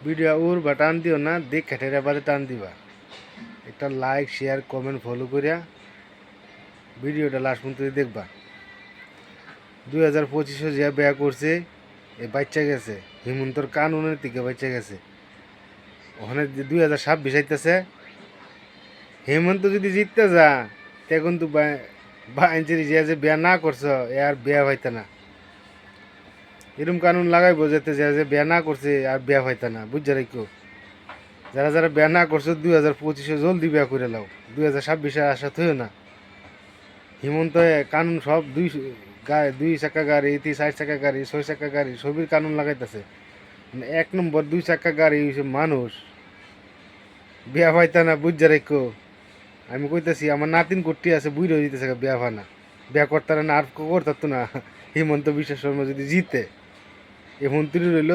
Video ওর বা টান দিও না, দেখ খেটেরা বাদে টান দিবা। একটা লাইক শেয়ার কমেন্ট ফলো করিয়া ভিডিওটা লাস্ট পর্যন্ত দেখবা। 2025 যে বিয়া করছে এ বাচ্চা গেছে, হিমন্তর কানুনের থেকে বাচ্চা গেছে। ওখানে 2026 আইতেছে, হেমন্ত যদি জিততে যা তখন তো বাইঞ্চেরি যে বিয়া না করছো এ আর বিয়া হইতে না। এরকম কানুন লাগাইবো যাতে যে বিয়া না করছে আর বিয়া হইতে না, বুঝছে রাখো। যারা যারা বিয়া না করছো 2025 জলদি বিয়া করে লাও, 2026 আশা থইও না। হিমন্ত কানুন সব দুই চাকা গাড়ি, 4 চাকা গাড়ি, 6 চাকা গাড়ি সবির কানুন লাগাইতেছে। এক নম্বর 2 চাকা গাড়ি মানুষ বিয়া হইতে না, বুঝছে রাখো। আমি কইতেছি আমার নাতিন কুট্টি আছে, বুড়ি হয়ে যেতেছে বিয়া হয় না, বিয়া করতে না আর করতো না। হিমন্ত বিশ্ব শর্মা যদি জিতে, এ মন্ত্রী রইল